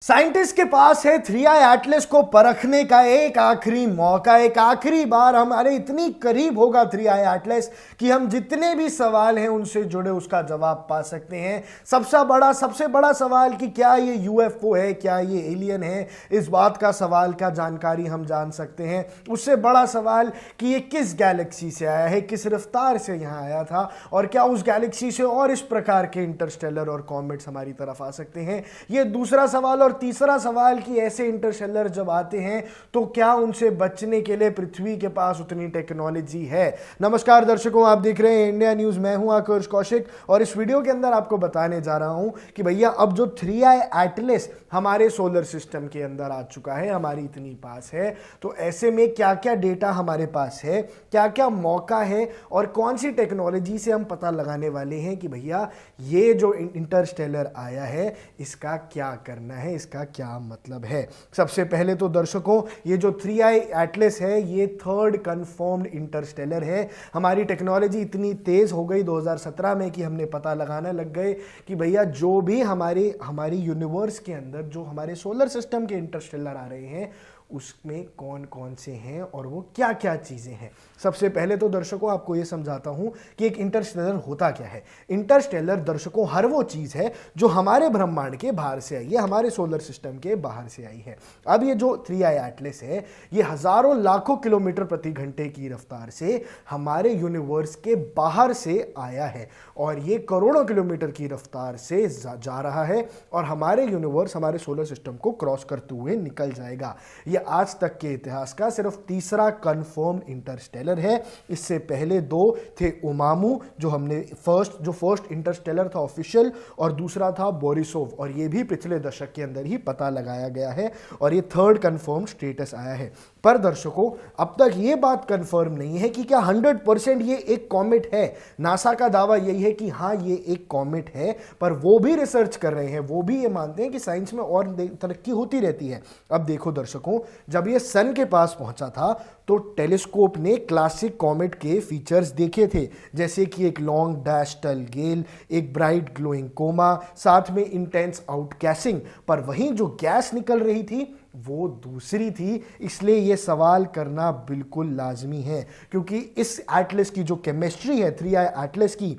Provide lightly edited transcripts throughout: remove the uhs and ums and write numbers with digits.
Scientist के पास है 3i Atlas को परखने का एक आखिरी मौका, एक आखिरी बार हमारे इतनी करीब होगा 3i एटलस कि हम जितने भी सवाल हैं उनसे जुड़े उसका जवाब पा सकते हैं। सबसे बड़ा सवाल कि क्या ये यूएफओ है, क्या ये एलियन है, इस बात का सवाल का जानकारी हम जान सकते हैं। उससे बड़ा सवाल कि ये किस गैलेक्सी से आया है, किस रफ्तार से यहाँ आया था और क्या उस गैलेक्सी से और इस प्रकार के इंटरस्टेलर और कॉमेट्स हमारी तरफ आ सकते हैं। ये दूसरा सवाल। और तीसरा सवाल कि ऐसे इंटरस्टेलर जब आते हैं तो क्या उनसे बचने के लिए पृथ्वी के पास उतनी टेक्नोलॉजी है। नमस्कार दर्शकों, आप देख रहे हैं इंडिया न्यूज। मैं हूं आकर्ष कौशिक और इस वीडियो के अंदर आपको बताने जा रहा हूं कि भैया अब जो 3i एटलस हमारे सोलर सिस्टम के अंदर आ चुका है, हमारी इतनी पास है, तो ऐसे में क्या क्या डेटा हमारे पास है, क्या क्या मौका है और कौन सी टेक्नोलॉजी से हम पता लगाने वाले हैं कि भैया ये जो इंटरस्टेलर आया है इसका क्या करना है, इसका क्या मतलब है। सबसे पहले तो दर्शकों, ये जो 3i एटलस है ये थर्ड कंफर्म्ड इंटरस्टेलर है। हमारी टेक्नोलॉजी इतनी तेज हो गई 2017 में कि हमने पता लगाने लग गए कि भैया जो भी हमारी यूनिवर्स के अंदर जो हमारे सोलर सिस्टम के इंटरस्टेलर आ रहे हैं उसमें कौन कौन से हैं और वो क्या क्या चीज़ें हैं। सबसे पहले तो दर्शकों आपको ये समझाता हूं कि एक इंटरस्टेलर होता क्या है। इंटरस्टेलर दर्शकों हर वो चीज़ है जो हमारे ब्रह्मांड के बाहर से आई है, हमारे सोलर सिस्टम के बाहर से आई है। अब ये जो 3i एटलस है ये हजारों लाखों किलोमीटर प्रति घंटे की रफ्तार से हमारे यूनिवर्स के बाहर से आया है और ये करोड़ों किलोमीटर की रफ्तार से जा रहा है और हमारे यूनिवर्स, हमारे सोलर सिस्टम को क्रॉस करते हुए निकल जाएगा। आज तक के इतिहास का सिर्फ तीसरा कंफर्म इंटरस्टेलर है। इससे पहले दो थे उमामू, जो फर्स्ट इंटरस्टेलर था ऑफिशियल, और दूसरा था बोरिसोव, और ये भी पिछले दशक के अंदर ही पता लगाया गया है और ये थर्ड कंफर्म स्टेटस आया है। पर दर्शकों अब तक ये बात कंफर्म नहीं है कि क्या 100% ये एक कॉमेट है। नासा का दावा यही है कि हाँ ये एक कॉमेट है, पर वो भी रिसर्च कर रहे हैं, वो भी ये मानते हैं कि साइंस में और तरक्की होती रहती है। अब देखो दर्शकों, जब ये सन के पास पहुंचा था तो टेलीस्कोप ने क्लासिक कॉमेट के फीचर्स देखे थे, जैसे कि एक लॉन्ग डैश टल गेल, एक ब्राइट ग्लोइंग कोमा, साथ में इंटेंस आउटगैसिंग। पर वहीं जो गैस निकल रही थी वो दूसरी थी। इसलिए ये सवाल करना बिल्कुल लाजमी है क्योंकि इस एटलस की जो केमिस्ट्री है 3i एटलस की,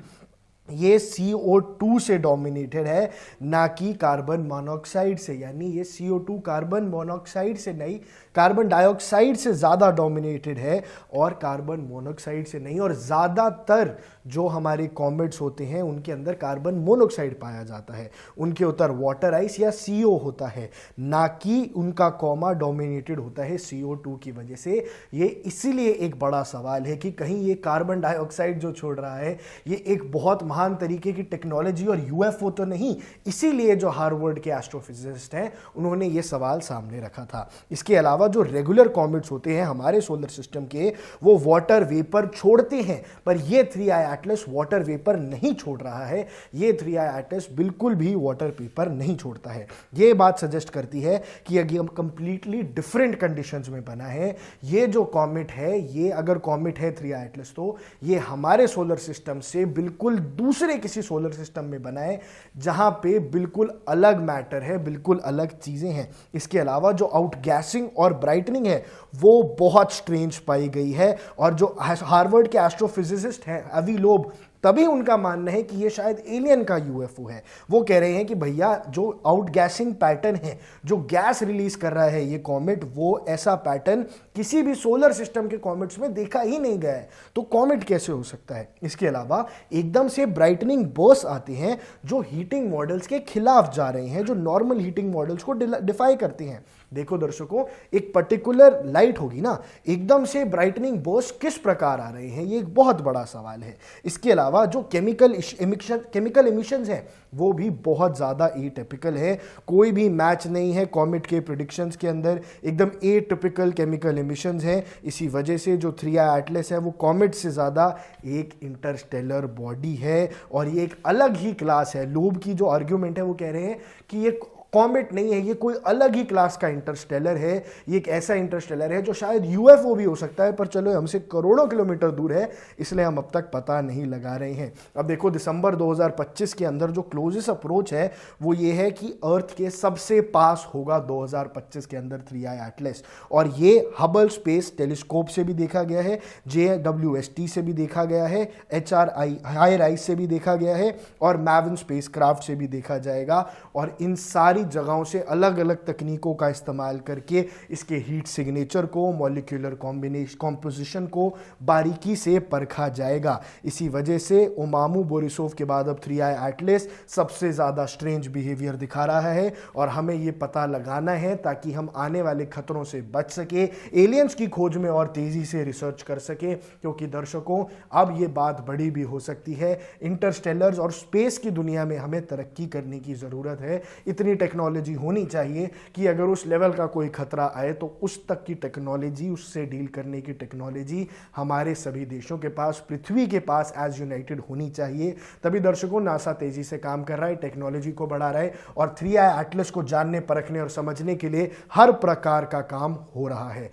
ये CO2 से डोमिनेटेड है, ना कि कार्बन मोनोऑक्साइड से। यानी ये CO2 कार्बन मोनोऑक्साइड से नहीं, कार्बन डाइऑक्साइड से ज़्यादा डोमिनेटेड है और कार्बन मोनोऑक्साइड से नहीं। और ज़्यादातर जो हमारे कॉमेट्स होते हैं उनके अंदर कार्बन मोनोऑक्साइड पाया जाता है, उनके ऊपर वाटर आइस या CO होता है, ना कि उनका कॉमा डोमिनेटेड होता है CO2 की वजह से। ये इसीलिए एक बड़ा सवाल है कि कहीं ये कार्बन डाइऑक्साइड जो छोड़ रहा है ये एक बहुत महान तरीके की टेक्नोलॉजी और यूएफओ तो नहीं। इसीलिए जो हार्वर्ड के एस्ट्रोफिजिसिस्ट हैं उन्होंने ये सवाल सामने रखा था। इसके अलावा जो रेगुलर कॉमेट्स होते हैं हमारे सोलर सिस्टम के, वो वाटर वेपर छोड़ते हैं, पर ये 3i एटलस वाटर वेपर नहीं छोड़ रहा है। ये 3i एटलस बिल्कुल भी वाटर वेपर नहीं छोड़ता है। ये बात सजेस्ट करती है कि हम कंप्लीटली डिफरेंट कंडीशंस में बना है। ये जो कॉमेट है, ये अगर कॉमेट है 3i एटलस, तो ये हमारे सोलर सिस्टम से बिल्कुल दूसरे किसी सोलर सिस्टम में बना है जहां पे बिल्कुल अलग मैटर है, बिल्कुल अलग चीजें हैं। इसके अलावा जो आउटगैसिंग और ब्राइटनिंग है वो बहुत स्ट्रेंज पाई गई है और जो हार्वर्ड के एस्ट्रोफिजिसिस्ट हैं अवी लोब, तभी उनका मानना है कि ये शायद एलियन का यूएफओ है। वो कह रहे हैं कि भैया जो आउटगैसिंग पैटर्न है, जो गैस रिलीज कर रहा है ये कॉमेट, वो ऐसा पैटर्न किसी भी सोलर सिस्टम के कॉमेट्स में देखा ही नहीं गया है। तो कॉमेट कैसे हो सकता है। इसके अलावा एकदम से ब्राइटनिंग बर्स्ट आते हैं जो हीटिंग मॉडल्स के खिलाफ जा रहे हैं, जो नॉर्मल हीटिंग मॉडल्स को डिफाई करते हैं। देखो दर्शकों, एक पर्टिकुलर लाइट होगी ना, एकदम से ब्राइटनिंग बर्स्ट किस प्रकार आ रहे हैं, ये एक बहुत बड़ा सवाल है। इसके अलावा जो केमिकल एमिशंस हैं वो भी बहुत ज़्यादा एटिपिकल है। कोई भी मैच नहीं है कॉमेट के प्रेडिक्शंस के अंदर, एकदम एटिपिकल केमिकल एमिशंस हैं। इसी वजह से जो 3i एटलस है वो कॉमेट से ज़्यादा एक इंटरस्टेलर बॉडी है और ये एक अलग ही क्लास है। लोब की जो आर्ग्यूमेंट है वो कह रहे हैं कि ये कॉमेट नहीं है, ये कोई अलग ही क्लास का इंटरस्टेलर है। ये एक ऐसा इंटरस्टेलर है जो शायद यूएफओ भी हो सकता है, पर चलो हमसे करोड़ों किलोमीटर दूर है, इसलिए हम अब तक पता नहीं लगा रहे हैं। अब देखो दिसंबर 2025 के अंदर जो क्लोजेस्ट अप्रोच है वो ये है कि अर्थ के सबसे पास होगा 2025 के अंदर 3i एटलस, और ये हबल स्पेस टेलीस्कोप से भी देखा गया है, JWST से भी देखा गया है, HIRI से भी देखा गया है, और मैविन स्पेसक्राफ्ट से भी देखा जाएगा। और इन सारी जगहों से अलग अलग तकनीकों का इस्तेमाल करके इसके हीट सिग्नेचर को, मॉलिक्यूलर कॉम्पोजिशन को बारीकी से परखा जाएगा। इसी वजह से ओमामू बोरिसोव के बाद अब 3i एटलस सबसे ज़्यादा स्ट्रेंज बिहेवियर दिखा रहा है, और हमें ये पता लगाना है ताकि हम आने वाले खतरों से बच सके, एलियंस की खोज में और तेज़ी से रिसर्च कर सके। क्योंकि दर्शकों अब ये बात बड़ी भी हो सकती है, इंटरस्टेलर्स और स्पेस की दुनिया में हमें तरक्की करने की ज़रूरत है। इतनी टेक्नोलॉजी होनी चाहिए कि अगर उस लेवल का कोई खतरा आए तो उस तक की टेक्नोलॉजी, उससे डील करने की टेक्नोलॉजी हमारे सभी देशों के पास, पृथ्वी के पास एज यूनाइटेड होनी चाहिए। तभी दर्शकों नासा तेजी से काम कर रहा है, टेक्नोलॉजी को बढ़ा रहा है, और 3i एटलस को जानने, परखने और समझने के लिए हर प्रकार का काम हो रहा है।